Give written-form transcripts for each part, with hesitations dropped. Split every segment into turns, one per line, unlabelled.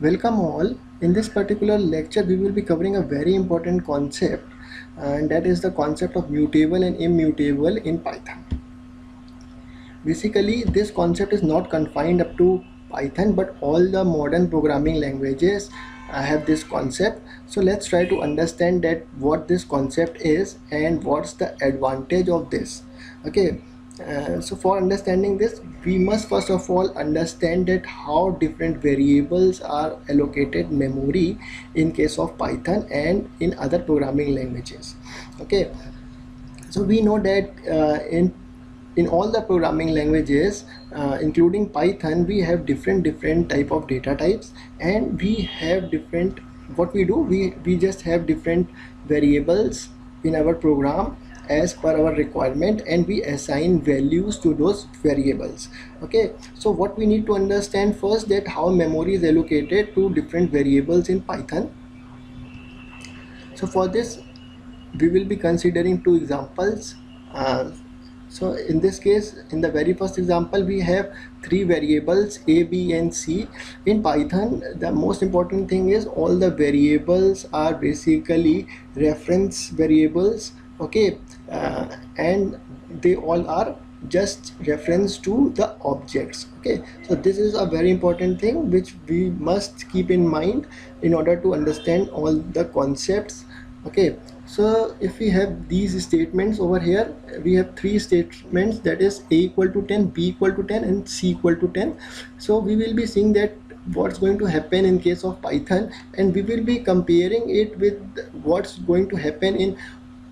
Welcome all. In this particular lecture, we will be covering a very important concept, and that is the concept of mutable and immutable in Python. Basically, this concept is not confined up to Python, but all the modern programming languages have this concept. So let's try to understand that what this concept is and what's the advantage of this. Okay. So for understanding this, we must first of all understand that how different variables are allocated memory in case of Python and in other programming languages. Okay, so we know that in all the programming languages, including Python, we have different type of data types, and we have different, what we do, we just have different variables in our program as per our requirement, and we assign values to those variables. Okay, so what we need to understand first, that how memory is allocated to different variables in Python. So for this, we will be considering two examples. So in this case, in the very first example, we have three variables a, b and c. In Python, the most important thing is all the variables are basically reference variables. Okay, and they all are just reference to the objects. Okay, so this is a very important thing which we must keep in mind in order to understand all the concepts. Okay, so if we have these statements over here, we have three statements, that is a equal to 10, b equal to 10 and c equal to 10. So we will be seeing that what's going to happen in case of Python, and we will be comparing it with what's going to happen in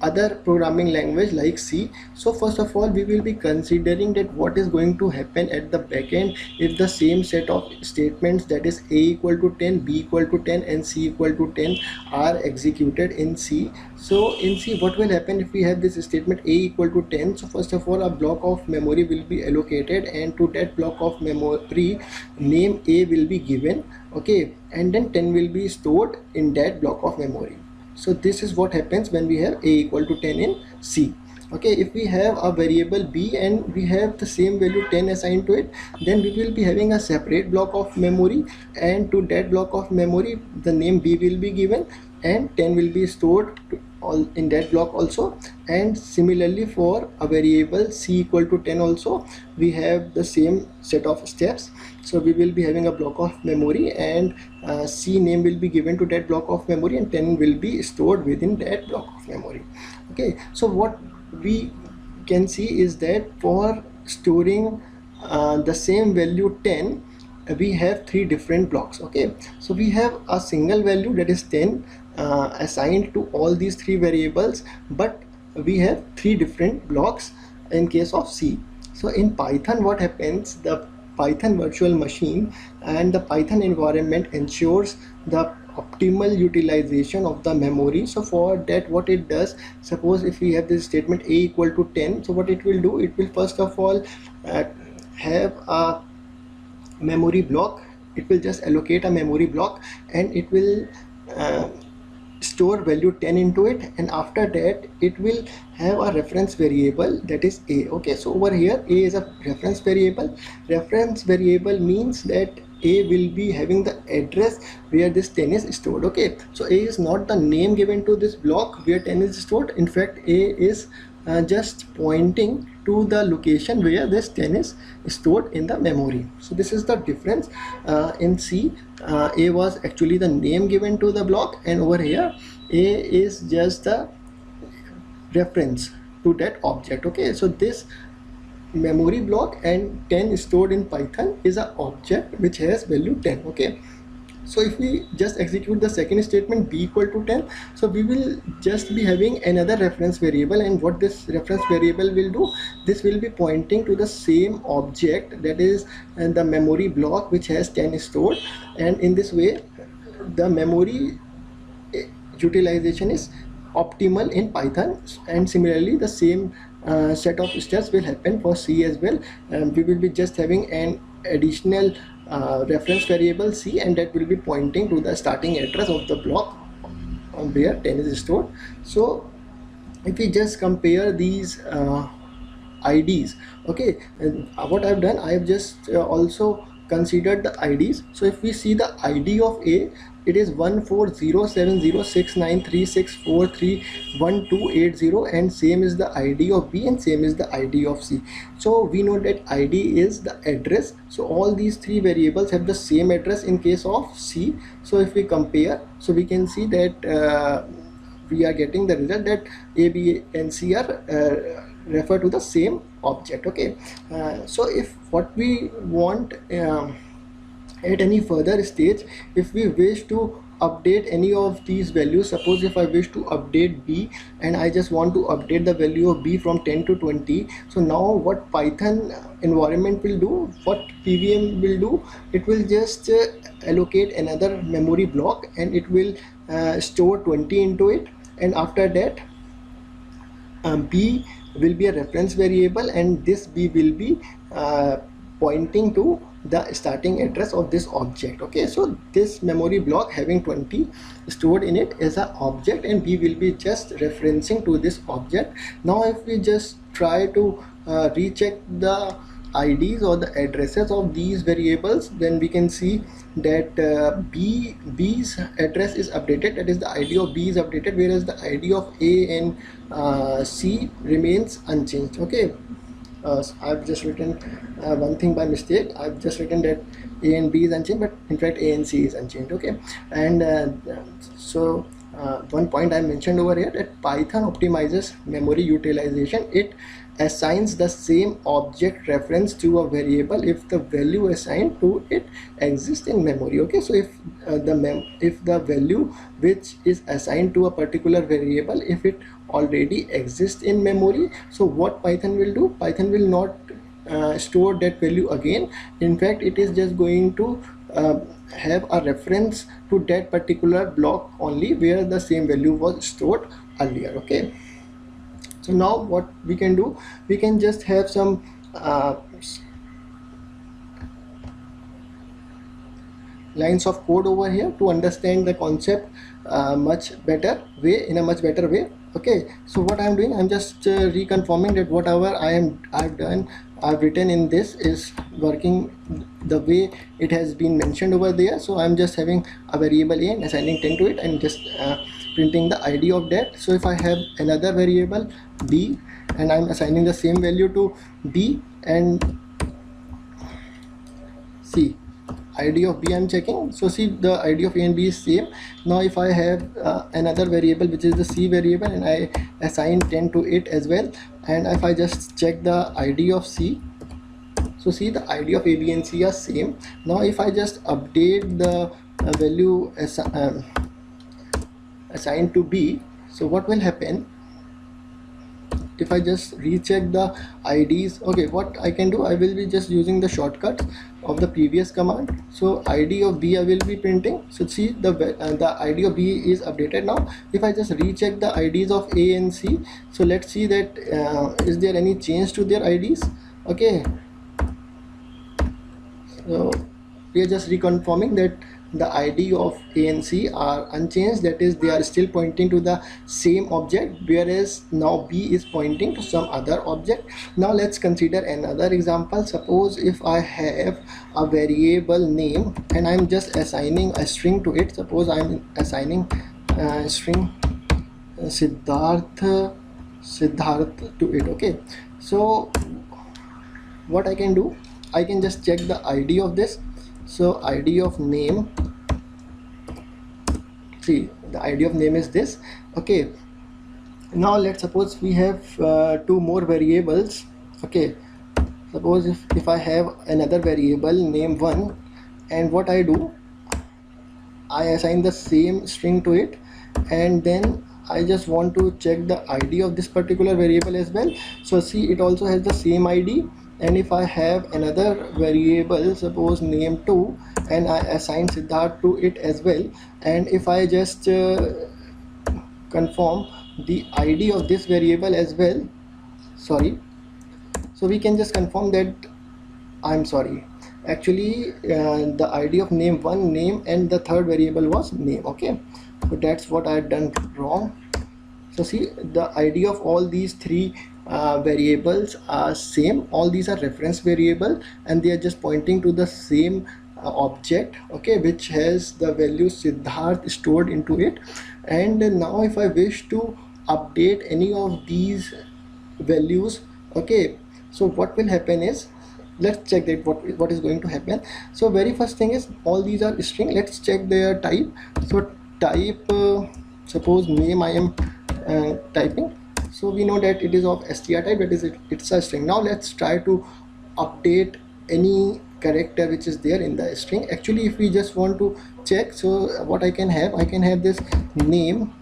other programming language like C. So first of all, we will be considering that what is going to happen at the backend if the same set of statements, that is a equal to 10, b equal to 10 and c equal to 10, are executed in C. So in C, what will happen if we have this statement a equal to 10? So first of all, a block of memory will be allocated, and to that block of memory, name a will be given. Okay, and then 10 will be stored in that block of memory. So this is what happens when we have a equal to 10 in C. Okay, if we have a variable b and we have the same value 10 assigned to it, then we will be having a separate block of memory, and to that block of memory the name b will be given, and 10 will be stored all in that block also. And similarly, for a variable c equal to 10 also, we have the same set of steps. So we will be having a block of memory, and c name will be given to that block of memory, and 10 will be stored within that block of memory. Okay, so what we can see is that for storing the same value 10, we have three different blocks. Okay, so we have a single value, that is 10, assigned to all these three variables, but we have three different blocks in case of C. So in Python, what happens, the Python virtual machine and the Python environment ensures the optimal utilization of the memory. So for that, what it does, suppose if we have this statement a equal to 10, so what it will do, it will first of all have a memory block. It will just allocate a memory block, and it will store value 10 into it, and after that it will have a reference variable, that is a. Okay, so over here a is a reference variable. Reference variable means that a will be having the address where this 10 is stored. Okay, so a is not the name given to this block where 10 is stored. In fact, a is just pointing to the location where this 10 is stored in the memory. So this is the difference. In C, a was actually the name given to the block, and over here a is just the reference to that object. Okay, so this memory block and 10 stored in Python is an object which has value 10. Okay, so if we just execute the second statement b equal to 10, so we will just be having another reference variable, and what this reference variable will do, this will be pointing to the same object, that is the memory block which has 10 stored, and in this way the memory utilization is optimal in Python. And similarly, the same set of steps will happen for C as well. We will be just having an additional reference variable C, and that will be pointing to the starting address of the block where 10 is stored. So if we just compare these IDs, okay, and what I've done, I've just also considered the IDs. So if we see the ID of A, it is 14070693643128 and same is the ID of B and same is the ID of C. So we know that ID is the address, so all these three variables have the same address in case of C. So if we compare, so we can see that we are getting the result that A, B and C are refer to the same object. Okay, so if what we want at any further stage, if we wish to update any of these values, suppose if I wish to update B and I just want to update the value of B from 10 to 20, so now what Python environment will do, what PVM will do, it will just allocate another memory block and it will store 20 into it, and after that B will be a reference variable and this B will be pointing to the starting address of this object. Okay, so this memory block having 20 stored in it is an object and B will be just referencing to this object. Now if we just try to recheck the IDs or the addresses of these variables, then we can see that B's address is updated, that is the ID of B is updated, whereas the ID of A and C remains unchanged. Okay, so I've just written one thing by mistake. I've just written that A and B is unchanged, but in fact A and C is unchanged. Okay, and so one point I mentioned over here, that Python optimizes memory utilization. It assigns the same object reference to a variable if the value assigned to it exists in memory. Okay, so if the value which is assigned to a particular variable, if it already exists in memory, so what Python will do, Python will not store that value again. In fact, it is just going to have a reference to that particular block only where the same value was stored earlier. Okay, so now what we can do, we can just have some lines of code over here to understand the concept in a much better way. Okay, so what I'm doing, I'm just reconfirming that whatever I've written in this is working the way it has been mentioned over there. So I'm just having a variable A and assigning 10 to it and just printing the ID of that. So if I have another variable B and I'm assigning the same value to B and C, ID of B I'm checking, so see the ID of A and B is same. Now if I have another variable which is the C variable and I assign 10 to it as well, and if I just check the ID of C, so see the ID of A, B and C are same. Now if I just update the value assigned to B, so what will happen if I just recheck the IDs? Okay, what I can do, I will be just using the shortcut of the previous command. So ID of B I will be printing. So see the ID of B is updated. Now if I just recheck the IDs of A and C, so let's see that is there any change to their IDs. Okay, so we are just reconfirming that the ID of A and C are unchanged, that is they are still pointing to the same object, whereas now B is pointing to some other object. Now let's consider another example. Suppose if I have a variable name and I'm just assigning a string to it. Suppose I'm assigning string Siddharth to it. Okay, so what I can do, I can just check the ID of this. So ID of name, see the ID of name is this. Okay, now let's suppose we have two more variables. Okay, suppose if I have another variable name 1, and what I do, I assign the same string to it, and then I just want to check the ID of this particular variable as well. So see it also has the same ID. And if I have another variable, suppose name 2, and I assign Siddharth to it as well, and if I just confirm the ID of this variable as well, sorry, so we can just confirm that actually the ID of name 1 name and the third variable was name. Okay, so that's what I had done wrong. So see the ID of all these three variables are same. All these are reference variable and they are just pointing to the same object, okay, which has the value Siddharth stored into it. And now if I wish to update any of these values, okay, so what will happen is, let's check that what is going to happen. So very first thing is, all these are string. Let's check their type. So type, suppose name I am typing, so we know that it is of str type, that is it's a string. Now let's try to update any character which is there in the string. Actually, if we just want to check, so what I can have this name.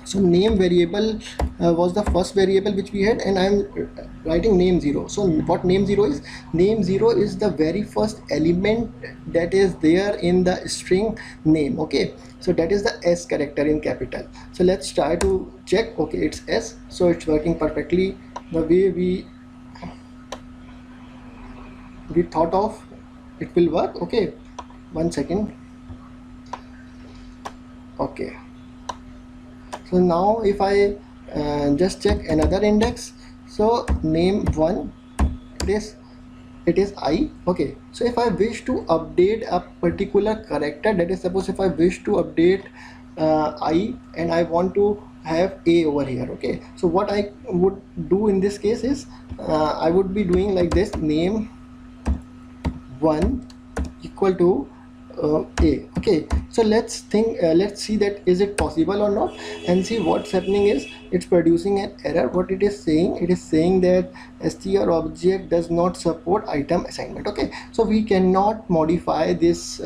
So name variable was the first variable which we had, and I'm writing name 0. So what name 0 is? Name 0 is the very first element that is there in the string name, okay. So that is the S character in capital. So let's try to check. Okay, it's S, so it's working perfectly the way we thought of it will work. Okay, one second. Okay, so now if I just check another index, so name 1, it is I, okay. So if I wish to update a particular character, that is, suppose if I wish to update I and I want to have A over here, okay. So what I would do in this case is, I would be doing like this: name 1 equal to A, okay. So let's see that is it possible or not, and see what's happening is it's producing an error. What it is saying, it is saying that str object does not support item assignment, okay. So we cannot modify this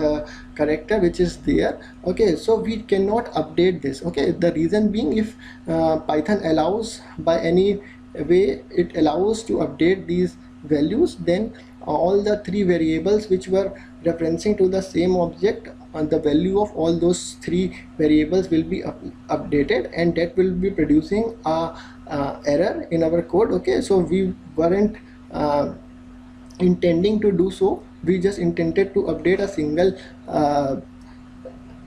character which is there, okay. So we cannot update this, okay. The reason being, if Python allows by any way, it allows to update these values, then all the three variables which were referencing to the same object, and the value of all those three variables will be updated, and that will be producing a error in our code, okay. So we weren't intending to do so. We just intended to update a single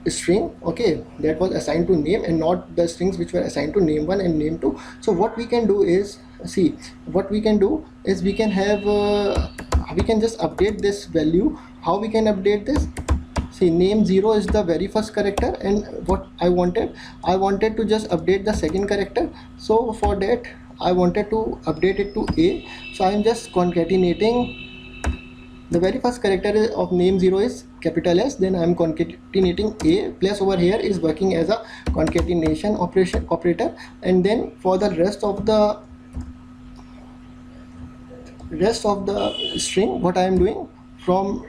string, okay, that was assigned to name, and not the strings which were assigned to name 1 and name 2. So what we can do is, see, what we can do is we can have we can just update this value. How we can update this? See, name 0 is the very first character, and what I wanted to just update the second character. So for that I wanted to update it to A. So I am just concatenating the very first character of name 0 is capital S, then I am concatenating A, plus over here is working as a concatenation operator, and then for the rest of the string, what I am doing from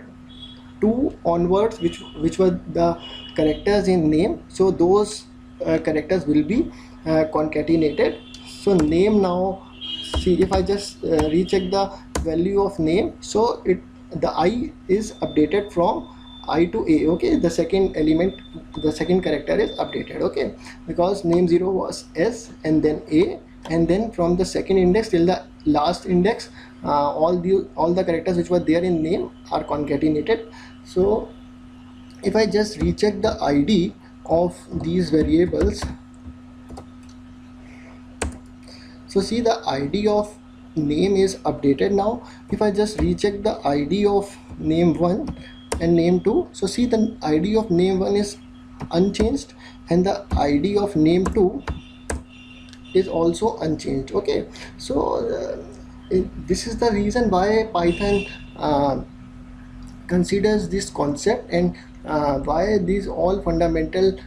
2 onwards, which were the characters in name, so those characters will be concatenated. So name, now see, if I just recheck the value of name, so the I is updated from I to A, okay. The second element, the second character is updated, okay, because name 0 was S and then A, and then from the second index till the last index, all the characters which were there in name are concatenated. So if I just recheck the ID of these variables, so see, the ID of name is updated now. If I just recheck the ID of name 1 and name 2, so see, the ID of name 1 is unchanged and the ID of name 2 is also unchanged, okay. So this is the reason why Python considers this concept, and why these all fundamental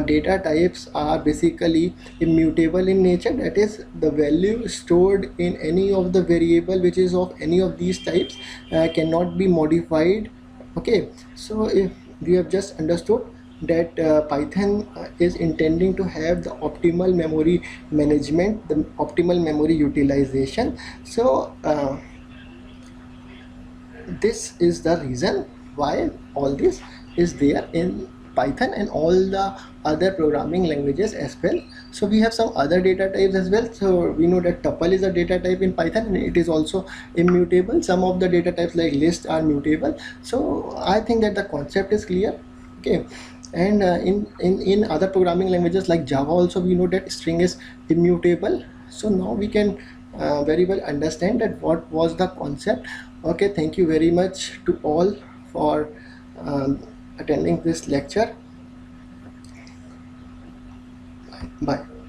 data types are basically immutable in nature. That is, the value stored in any of the variable which is of any of these types cannot be modified, okay. So if we have just understood that Python is intending to have the optimal memory management, the optimal memory utilization. So this is the reason why all this is there in Python and all the other programming languages as well. So we have some other data types as well. So we know that tuple is a data type in Python and it is also immutable. Some of the data types like list are mutable. So I think that the concept is clear, okay. And in other programming languages like Java also, we know that string is immutable. So now we can very well understand that what was the concept. Okay, thank you very much to all for attending this lecture. Bye.